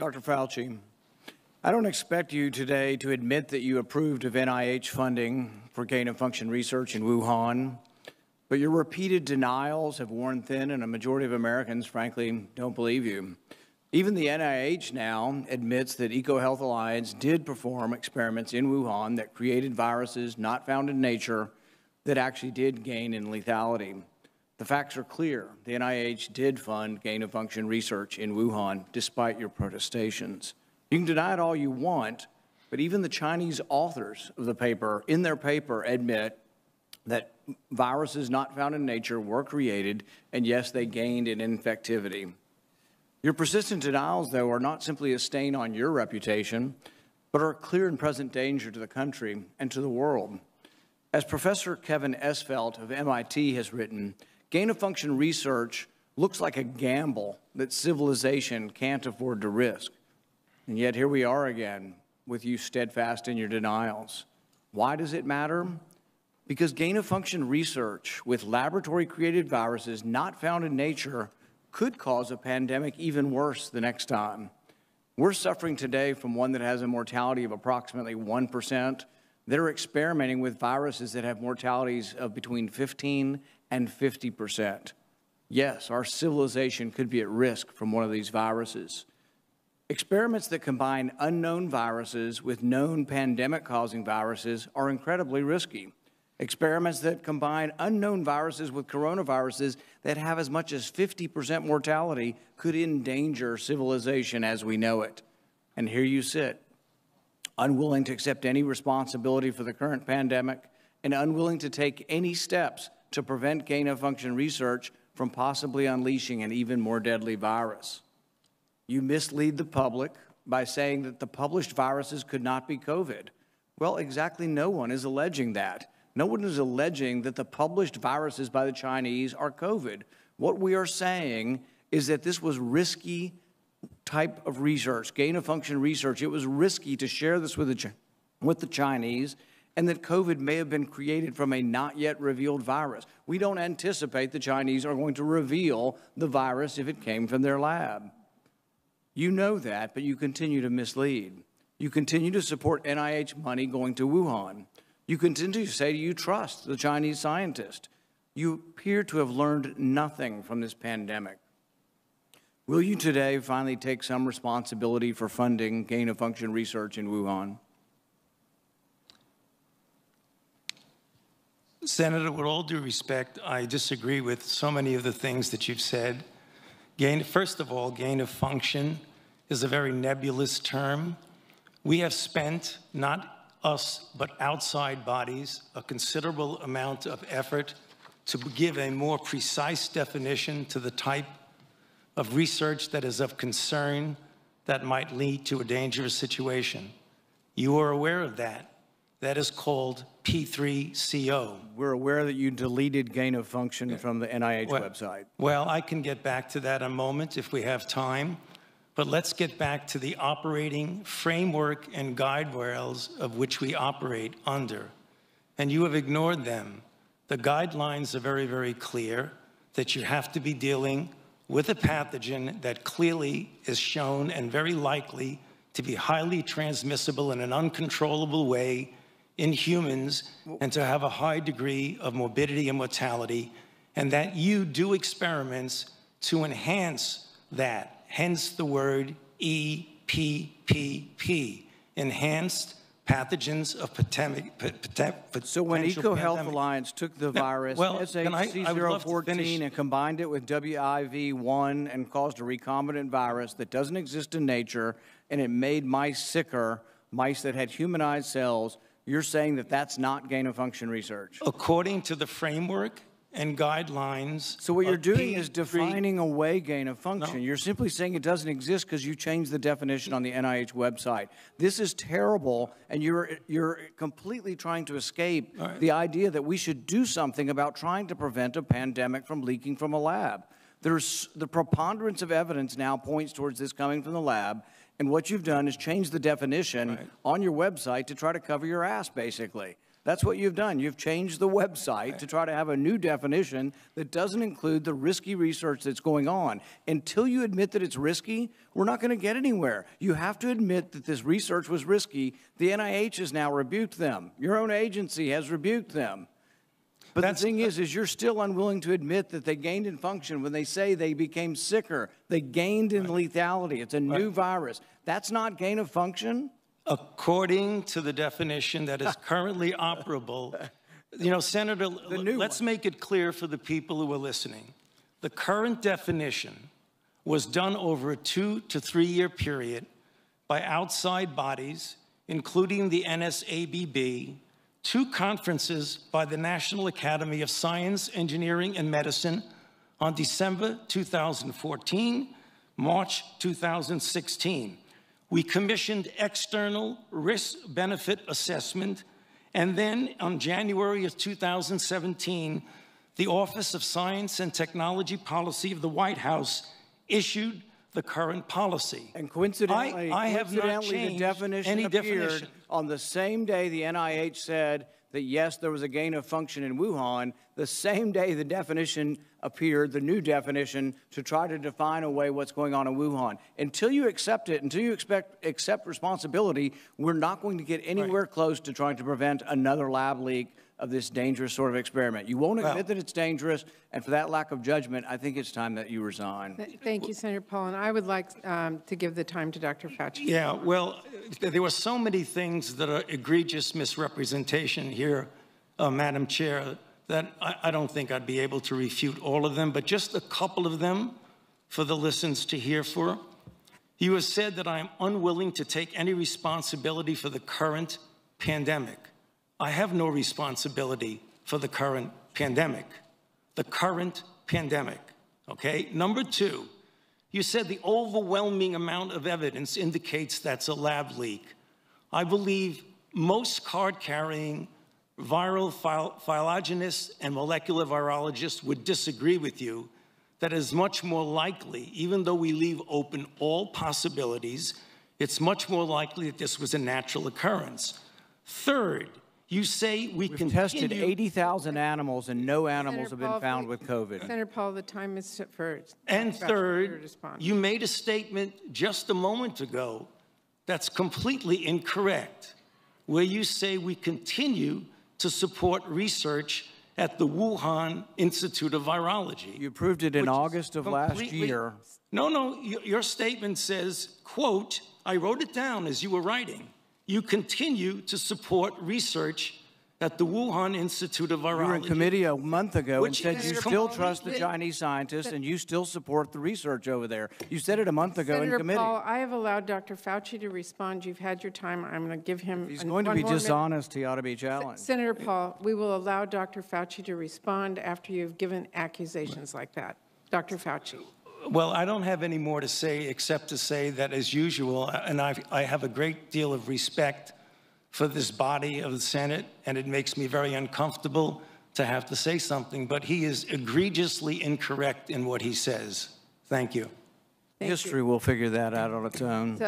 Dr. Fauci, I don't expect you today to admit that you approved of NIH funding for gain-of-function research in Wuhan, but your repeated denials have worn thin, and a majority of Americans, frankly, don't believe you. Even the NIH now admits that EcoHealth Alliance did perform experiments in Wuhan that created viruses not found in nature that actually did gain in lethality. The facts are clear. The NIH did fund gain-of-function research in Wuhan, despite your protestations. You can deny it all you want, but even the Chinese authors of the paper, in their paper, admit that viruses not found in nature were created, and yes, they gained in infectivity. Your persistent denials, though, are not simply a stain on your reputation, but are a clear and present danger to the country and to the world. As Professor Kevin Esfelt of MIT has written, gain-of-function research looks like a gamble that civilization can't afford to risk. And yet here we are again, with you steadfast in your denials. Why does it matter? Because gain-of-function research with laboratory-created viruses not found in nature could cause a pandemic even worse the next time. We're suffering today from one that has a mortality of approximately 1%. They're experimenting with viruses that have mortalities of between 15 and 50%. Yes, our civilization could be at risk from one of these viruses. Experiments that combine unknown viruses with known pandemic-causing viruses are incredibly risky. Experiments that combine unknown viruses with coronaviruses that have as much as 50% mortality could endanger civilization as we know it. And here you sit, unwilling to accept any responsibility for the current pandemic and unwilling to take any steps to prevent gain-of-function research from possibly unleashing an even more deadly virus. You mislead the public by saying that the published viruses could not be COVID. Well, exactly no one is alleging that. No one is alleging that the published viruses by the Chinese are COVID. What we are saying is that this was risky type of research, gain-of-function research. It was risky to share this with the Chinese, and that COVID may have been created from a not yet revealed virus. We don't anticipate the Chinese are going to reveal the virus if it came from their lab. You know that, but you continue to mislead. You continue to support NIH money going to Wuhan. You continue to say you trust the Chinese scientist. You appear to have learned nothing from this pandemic. Will you today finally take some responsibility for funding gain-of-function research in Wuhan? Senator, with all due respect, I disagree with so many of the things that you've said. First of all, gain-of-function is a very nebulous term. We have spent, not us, but outside bodies, a considerable amount of effort to give a more precise definition to the type of research that is of concern that might lead to a dangerous situation. You are aware of that. That is called P3CO. We're aware that you deleted gain-of-function from the NIH website. Well, I can get back to that in a moment if we have time. But let's get back to the operating framework and guide rails of which we operate under. And you have ignored them. The guidelines are very, very clear that you have to be dealing with a pathogen that clearly is shown and very likely to be highly transmissible in an uncontrollable way in humans and to have a high degree of morbidity and mortality, and that you do experiments to enhance that. Hence the word EPPP, enhanced pathogens of potential. So when EcoHealth Alliance took the virus, SHC014, and combined it with WIV1 and caused a recombinant virus that doesn't exist in nature, and it made mice sicker, mice that had humanized cells, you're saying that that's not gain-of-function research? According to the framework and guidelines. So what you're doing is defining away gain-of-function. No. You're simply saying it doesn't exist because you changed the definition on the NIH website. This is terrible, and you're completely trying to escape the idea that we should do something about trying to prevent a pandemic from leaking from a lab. The preponderance of evidence now points towards this coming from the lab, and what you've done is change the definition on your website to try to cover your ass, basically. That's what you've done. You've changed the website to try to have a new definition that doesn't include the risky research that's going on. Until you admit that it's risky, we're not going to get anywhere. You have to admit that this research was risky. The NIH has now rebuked them. Your own agency has rebuked them. But the thing is you're still unwilling to admit that they gained in function when they say they became sicker. They gained in lethality. It's a new virus. That's not gain of function? According to the definition that is currently operable, you know, Senator, let's make it clear for the people who are listening. The current definition was done over a 2 to 3 year period by outside bodies, including the NSABB, 2 conferences by the National Academy of Science, Engineering, and Medicine on December 2014, March 2016. We commissioned external risk-benefit assessment, and then on January of 2017, the Office of Science and Technology Policy of the White House issued the current policy. And coincidentally, I have not changed the definition any appeared definition. on the same day the NIH said that, yes, there was a gain of function in Wuhan. The same day the definition appeared, the new definition, to try to define away what's going on in Wuhan. Until you accept it, until you accept responsibility, we're not going to get anywhere close to trying to prevent another lab leak of this dangerous sort of experiment. You won't admit that it's dangerous, and for that lack of judgment, I think it's time that you resign. Thank you, Senator Paul, and I would like to give the time to Dr. Fauci. Yeah, well, there were so many things that are egregious misrepresentation here, Madam Chair, that I don't think I'd be able to refute all of them, but just a couple of them for the listeners to hear for. You have said that I am unwilling to take any responsibility for the current pandemic. I have no responsibility for the current pandemic. The current pandemic, okay? Number 2, you said the overwhelming amount of evidence indicates that's a lab leak. I believe most card-carrying viral phylogenists and molecular virologists would disagree with you that is much more likely, even though we leave open all possibilities, it's much more likely that this was a natural occurrence. Third, you say we've tested 80,000 animals and no animals have been found with COVID. Senator Paul, the time is for And third, you made a statement just a moment ago that's completely incorrect, where you say we continue to support research at the Wuhan Institute of Virology. You approved it in August of last year. No, your statement says, quote, I wrote it down as you were writing. You continue to support research at the Wuhan Institute of Virology. You were in committee a month ago and said you still trust the Chinese scientists and you still support the research over there. You said it a month ago in committee. Senator Paul, I have allowed Dr. Fauci to respond. You've had your time. I'm going to give him If he's going to be dishonest, he ought to be challenged. Senator Paul, we will allow Dr. Fauci to respond after you've given accusations like that. Dr. Fauci. Well, I don't have any more to say except to say that, as usual, and I have a great deal of respect for this body of the Senate, and it makes me very uncomfortable to have to say something, but he is egregiously incorrect in what he says. Thank you. History will figure that out on its own.